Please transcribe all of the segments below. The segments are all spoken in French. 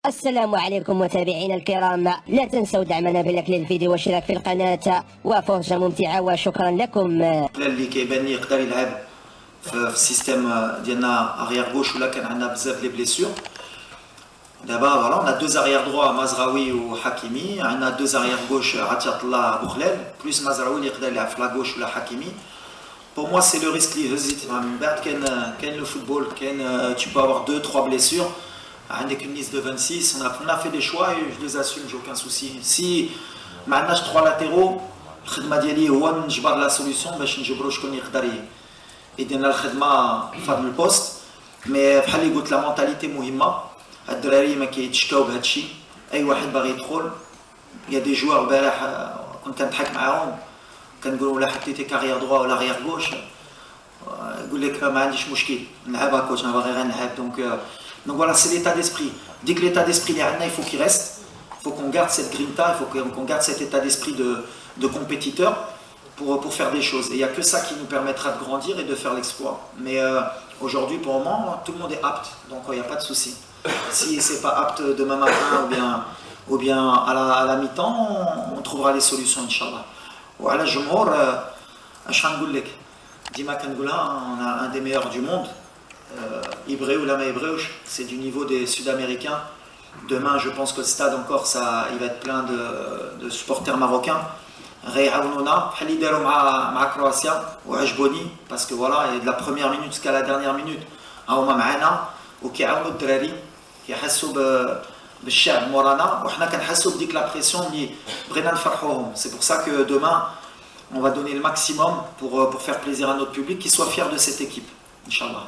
السلام عليكم متابعينا الكرام، لا تنسوا دعمنا بلايك للفيديو والاشتراك في القناة وفرجة ممتعة وشكرا لكم. اللي كيبان لي يقدر يلعب في السيستيم ديالنا اريير غوش ولا كان عندنا بزاف لي بليسيور. دابا فوالا on a deux arrière droit مزراوي وحكيمي، عندنا deux arrière gauche عطية الله بوخلال بلوس مزراوي اللي يقدر يلعب في لا غوش ولا حكيمي. Pour moi c'est le risque اللي هزيت من بعد كاين لو فوتبول كاين tu peux avoir 2-3 blessures. عندك une liste de 26, on a fait des choix et je les assume, j'ai aucun souci. Si ما عندناش 3 latéraux الخدمه ديالي هو نجبر لا سوليسيون باش نجبروا شكون يقدر يدير الخدمه في هذا البوست. مي بحال اللي قلت لا مونتاليتي مهمه، هاد الدراري ما كيتشكاو بهذا الشيء، اي واحد باغي يدخل. يا دي جوار البارح كنت كنضحك معاهم كنقول ولا حطيتي كارير دروا ولا غير غوش يقول لك ما عنديش مشكل نلعب كوتش انا باغي غير نلعب. Donc voilà, c'est l'état d'esprit. Dès que l'état d'esprit est là, il faut qu'il reste. Il faut qu'on garde cette grinta, il faut qu'on garde cet état d'esprit de compétiteur pour faire des choses. Et il n'y a que ça qui nous permettra de grandir et de faire l'exploit. Mais aujourd'hui, pour le moment, tout le monde est apte. Donc il n'y a pas de souci. Si ce n'est pas apte demain matin ou bien à la mi-temps, on trouvera les solutions, Inch'Allah. Voilà, Jumhur, Dima Kangoula, on a un des meilleurs du monde. Hébreu ou la hébreu, c'est du niveau des Sud-Américains. Demain, je pense que le stade encore, il va être plein de supporters marocains. Réaounona, Halidero ma Croatia, ou Ajboni, parce que voilà, il y a de la première minute jusqu'à la dernière minute, Aouma Maana, ou qui a un autre drari, qui a Hassoub Bishab Morana, ou Hna kan Hassoub dit que la pression, dit Brennan Farhoum. C'est pour ça que demain, on va donner le maximum pour faire plaisir à notre public, qu'il soit fier de cette équipe, Inch'Allah.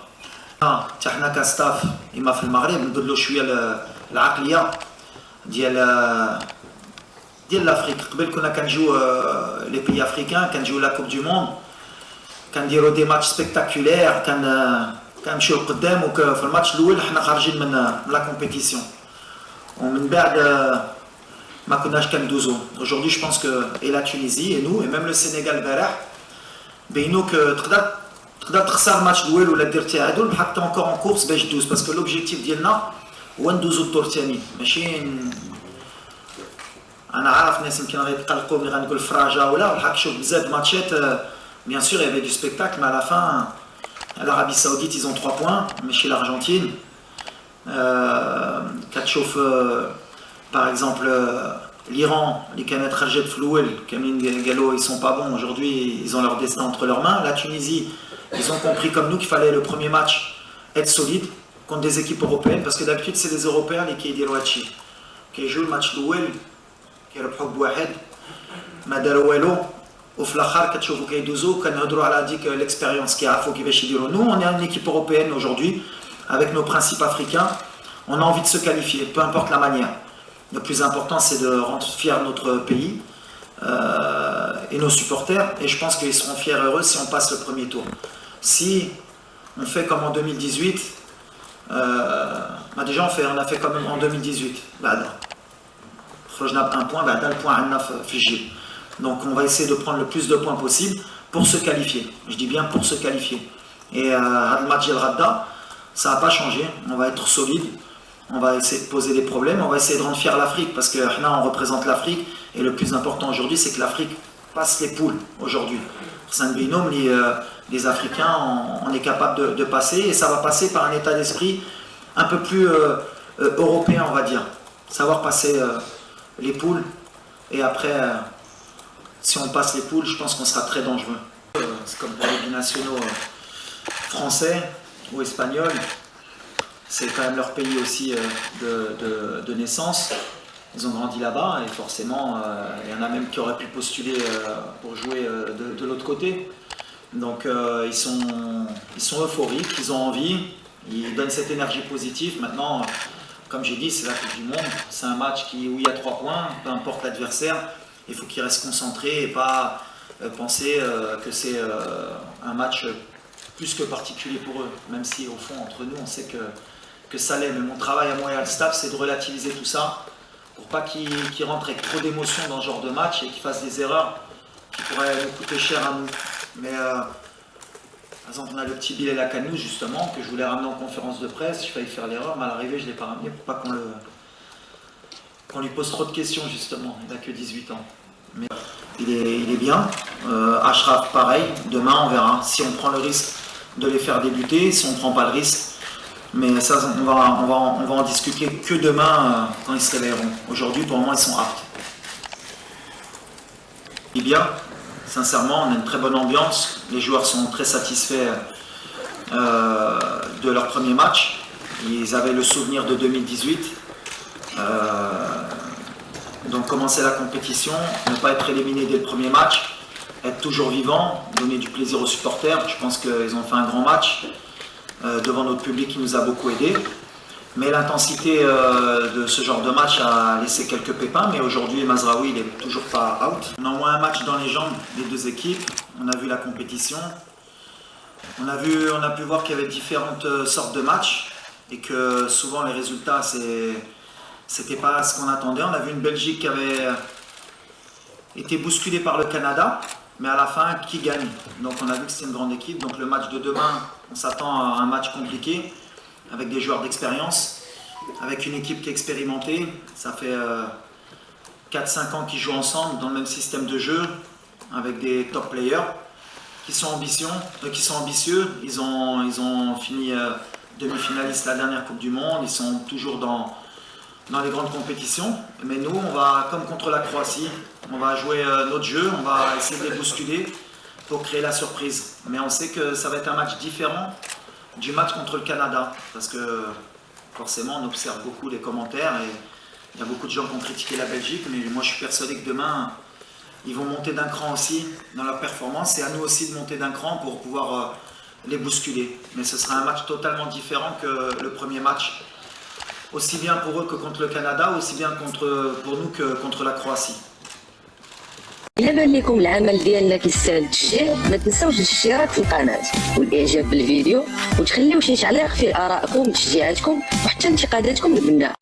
حنا كستاف إما في المغرب نديرو شويه العقليه ديال لافريك. قبل كنا كنجيو لي بيي افريكان كنجيو لا كوب دو موند كنديرو دي ماتش سبيكتاكولير كنمشيو لقدام وفي الماتش الاول حنا خارجين من لا كومبيتيسيون ومن بعد ما كناش كندوزو. Aujourd'hui je pense que et la Tunisie et nous et même le Sénégal البارح بينو تقدر تخسر الماتش الاول ولا دير تعادل حتى encore en course باش دوز باسكو لوبجيكتيف ديالنا هو ندوزو الدور الثاني ماشي انا عارف ناس يمكن غيتقلقوا ملي غنقول فراجه ولا الحق. شوف بزاف ماتشات bien sûr il y avait du spectacle mais à la fin l'Arabie Saoudite ils ont 3 points ماشي l'Argentine. كتشوف par exemple l'Iran les كانت خرجت في الاول كاملين قالوا ils sont pas bons aujourd'hui ils ont leur destin entre leurs mains. La Tunisie ils ont compris comme nous qu'il fallait le premier match être solide contre des équipes européennes parce que d'habitude c'est les Européens les qui يديروا هادشي كيجيو الماتش الاول كيربحوا بواحد ما داروا والو وفي الاخر كتشوفوا كيدوزوا كنهضروا على ديك l'expérience كيعرفوا كيفاش يديروا. Nous on est une équipe européenne aujourd'hui avec nos principes africains, on a envie de se qualifier peu importe la manière. Le plus important c'est de rendre fier notre pays et nos supporters et je pense qu'ils seront fiers et heureux si on passe le premier tour. Si on fait comme en 2018, déjà on a fait comme en 2018. Un point, le point donc on va essayer de prendre le plus de points possible pour se qualifier. Je dis bien pour se qualifier. Et le match El Radda, ça n'a pas changé. On va être solide. On va essayer de poser des problèmes. On va essayer de rendre fier l'Afrique parce que là on représente l'Afrique et le plus important aujourd'hui c'est que l'Afrique passe les poules aujourd'hui. Les Africains, on est capable de passer et ça va passer par un état d'esprit un peu plus européen, on va dire. Savoir passer les poules et après, si on passe les poules, je pense qu'on sera très dangereux. C'est comme pour les binationaux français ou espagnols, c'est quand même leur pays aussi de naissance. Ils ont grandi là-bas et forcément, il y en a même qui auraient pu postuler pour jouer de l'autre côté. Donc ils sont euphoriques, ils ont envie, ils donnent cette énergie positive. Maintenant, comme j'ai dit, c'est la Coupe du Monde, c'est un match où il y a 3 points, peu importe l'adversaire, il faut qu'ils restent concentrés et pas penser que c'est un match plus que particulier pour eux. Même si au fond, entre nous, on sait que ça l'est. Mais mon travail à moi et à le staff, c'est de relativiser tout ça pour pas qu'ils rentrent avec trop d'émotions dans ce genre de match et qu'ils fassent des erreurs qui pourraient nous coûter cher à nous. Mais par exemple, on a le petit Bilal Akanou justement que je voulais ramener en conférence de presse. J'ai failli faire l'erreur, mais à l'arrivée, je ne l'ai pas ramené pour pas qu'on le qu'on lui pose trop de questions justement, il n'a que 18 ans. Mais il est bien. Achraf pareil, demain on verra si on prend le risque de les faire débuter, si on ne prend pas le risque. Mais ça on va en discuter que demain quand ils se réveilleront. Aujourd'hui pour moi ils sont aptes. Et bien, sincèrement on a une très bonne ambiance, les joueurs sont très satisfaits de leur premier match. Ils avaient le souvenir de 2018. Donc commencer la compétition, ne pas être éliminé dès le premier match, être toujours vivant, donner du plaisir aux supporters. Je pense qu'ils ont fait un grand match devant notre public qui nous a beaucoup aidés. Mais l'intensité de ce genre de match a laissé quelques pépins. Mais aujourd'hui, Mazraoui, il n'est toujours pas out. On a au moins un match dans les jambes des deux équipes. On a vu la compétition. On a pu voir qu'il y avait différentes sortes de matchs et que souvent les résultats, c'était pas ce qu'on attendait. On a vu une Belgique qui avait été bousculée par le Canada, mais à la fin, qui gagne? Donc on a vu que c'était une grande équipe. Donc le match de demain, on s'attend à un match compliqué, avec des joueurs d'expérience, avec une équipe qui est expérimentée. Ça fait 4-5 ans qu'ils jouent ensemble dans le même système de jeu, avec des top players qui sont ambitieux. Ils ont fini demi-finalistes la dernière Coupe du Monde. Ils sont toujours dans les grandes compétitions. Mais nous, on va, comme contre la Croatie, on va jouer notre jeu, on va essayer de les bousculer pour créer la surprise. Mais on sait que ça va être un match différent du match contre le Canada, parce que forcément on observe beaucoup les commentaires et il y a beaucoup de gens qui ont critiqué la Belgique, mais moi je suis persuadé que demain ils vont monter d'un cran aussi dans leur performance, et à nous aussi de monter d'un cran pour pouvoir les bousculer. Mais ce sera un match totalement différent que le premier match, aussi bien pour eux que contre le Canada, aussi bien pour nous que contre la Croatie. إلا بان لكم العمل ديالنا كيستاهل التشجيع، ما تنساوش الاشتراك في القناة والإعجاب بالفيديو، وتخليو شي تعليق فيه آرائكم وتشجيعاتكم وحتى انتقاداتكم البناء.